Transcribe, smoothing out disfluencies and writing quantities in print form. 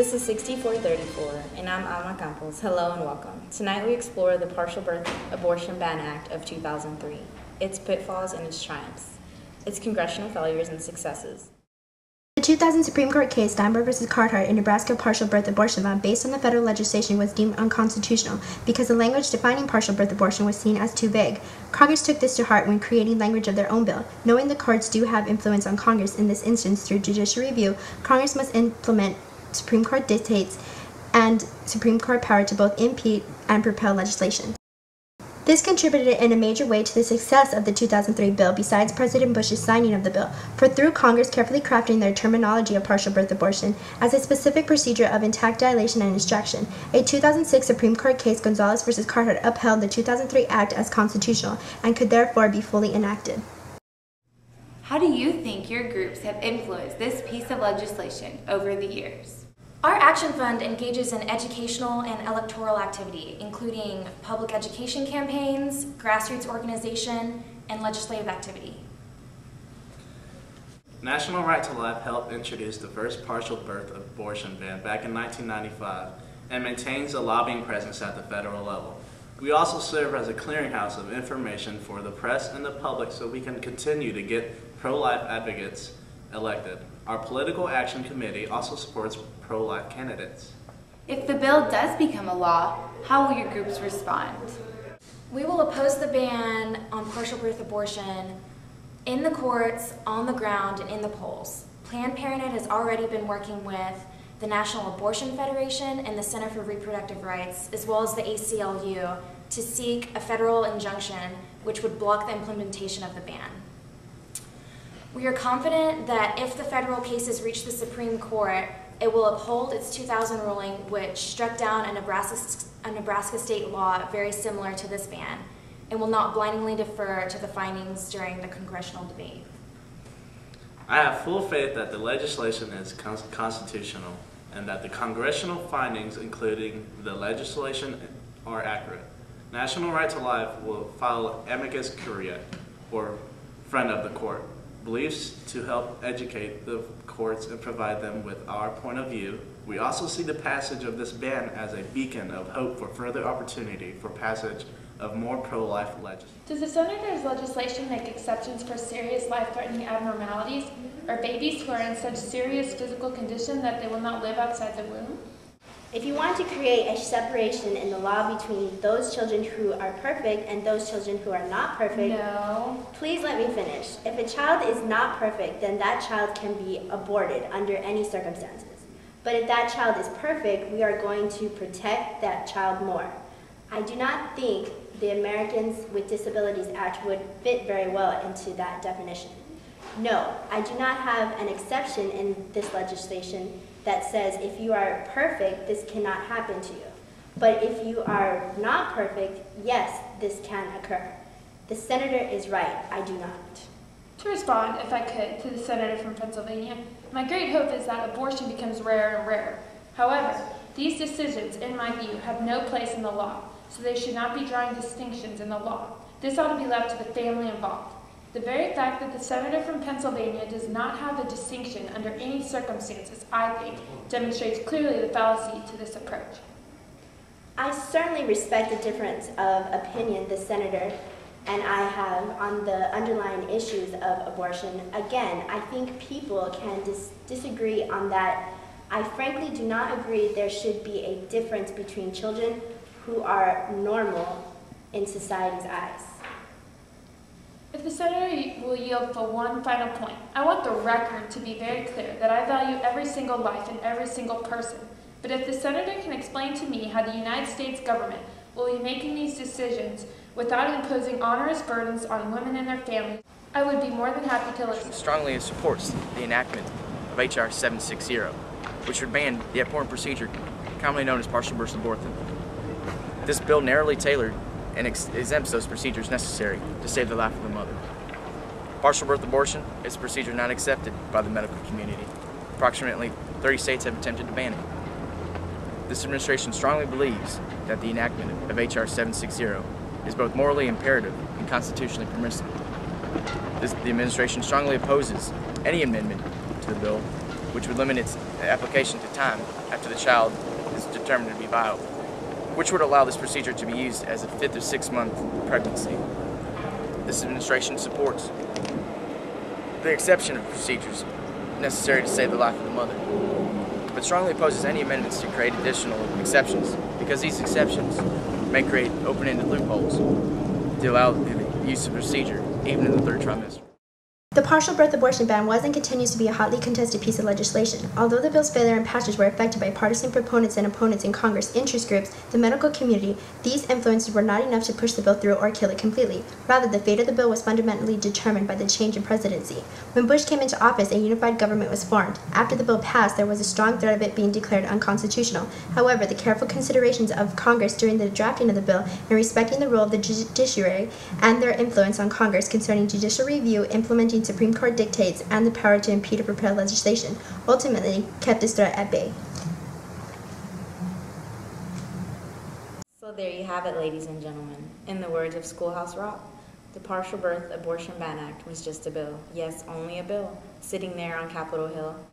This is 6434, and I'm Alma Campos. Hello and welcome. Tonight we explore the Partial Birth Abortion Ban Act of 2003, its pitfalls and its triumphs, its congressional failures and successes. The 2000 Supreme Court case Steinberg v. Carhart in Nebraska partial birth abortion ban based on the federal legislation was deemed unconstitutional because the language defining partial birth abortion was seen as too vague. Congress took this to heart when creating language of their own bill. Knowing the courts do have influence on Congress in this instance through judicial review, Congress must implement Supreme Court dictates and Supreme Court power to both impede and propel legislation. This contributed in a major way to the success of the 2003 bill besides President Bush's signing of the bill, for through Congress carefully crafting their terminology of partial birth abortion as a specific procedure of intact dilation and extraction, a 2006 Supreme Court case Gonzalez v. Carhart upheld the 2003 Act as constitutional and could therefore be fully enacted. How do you think your groups have influenced this piece of legislation over the years? Our Action Fund engages in educational and electoral activity, including public education campaigns, grassroots organization, and legislative activity. National Right to Life helped introduce the first partial birth abortion ban back in 1995 and maintains a lobbying presence at the federal level. We also serve as a clearinghouse of information for the press and the public so we can continue to get pro-life advocates elected. Our Political Action Committee also supports pro-life candidates. If the bill does become a law, how will your groups respond? We will oppose the ban on partial birth abortion in the courts, on the ground, and in the polls. Planned Parenthood has already been working with the National Abortion Federation and the Center for Reproductive Rights, as well as the ACLU, to seek a federal injunction which would block the implementation of the ban. We are confident that if the federal cases reach the Supreme Court, it will uphold its 2000 ruling, which struck down a Nebraska state law very similar to this ban, and will not blindly defer to the findings during the congressional debate. I have full faith that the legislation is constitutional and that the congressional findings, including the legislation, are accurate. National Right to Life will file amicus curiae, or friend of the court, beliefs to help educate the courts and provide them with our point of view. We also see the passage of this ban as a beacon of hope for further opportunity for passage of more pro-life legislation. Does the Senator's legislation make exceptions for serious life-threatening abnormalities or babies who are in such serious physical condition that they will not live outside the womb? If you want to create a separation in the law between those children who are perfect and those children who are not perfect, no. Please let me finish. If a child is not perfect, then that child can be aborted under any circumstances. But if that child is perfect, we are going to protect that child more. I do not think the Americans with Disabilities Act would fit very well into that definition. No, I do not have an exception in this legislation that says if you are perfect, this cannot happen to you. But if you are not perfect, yes, this can occur. The senator is right, I do not. To respond, if I could, to the senator from Pennsylvania, my great hope is that abortion becomes rarer and rarer. However, these decisions, in my view, have no place in the law, so they should not be drawing distinctions in the law. This ought to be left to the family involved. The very fact that the senator from Pennsylvania does not have a distinction under any circumstances, I think, demonstrates clearly the fallacy to this approach. I certainly respect the difference of opinion the senator and I have on the underlying issues of abortion. Again, I think people can disagree on that. I frankly do not agree there should be a difference between children who are normal in society's eyes. If the senator will yield for one final point, I want the record to be very clear that I value every single life and every single person. But if the senator can explain to me how the United States government will be making these decisions without imposing onerous burdens on women and their families, I would be more than happy to listen. Strongly supports the enactment of H.R. 760, which would ban the abhorrent procedure commonly known as partial birth abortion. This bill narrowly tailored and exempts those procedures necessary to save the life of the mother. Partial birth abortion is a procedure not accepted by the medical community. Approximately 30 states have attempted to ban it. This administration strongly believes that the enactment of H.R. 760 is both morally imperative and constitutionally permissible. The administration strongly opposes any amendment to the bill which would limit its application to time after the child is determined to be viable, which would allow this procedure to be used as a 5th or 6th month pregnancy. This administration supports the exception of procedures necessary to save the life of the mother, but strongly opposes any amendments to create additional exceptions, because these exceptions may create open-ended loopholes to allow the use of procedure even in the 3rd trimester. The partial birth abortion ban was and continues to be a hotly contested piece of legislation. Although the bill's failure and passage were affected by partisan proponents and opponents in Congress, interest groups, the medical community, these influences were not enough to push the bill through or kill it completely. Rather, the fate of the bill was fundamentally determined by the change in presidency. When Bush came into office, a unified government was formed. After the bill passed, there was a strong threat of it being declared unconstitutional. However, the careful considerations of Congress during the drafting of the bill and respecting the role of the judiciary and their influence on Congress concerning judicial review, implementing Supreme Court dictates, and the power to impede or propel legislation ultimately kept this threat at bay. So there you have it, ladies and gentlemen. In the words of Schoolhouse Rock, the Partial Birth Abortion Ban Act was just a bill. Yes, only a bill, sitting there on Capitol Hill.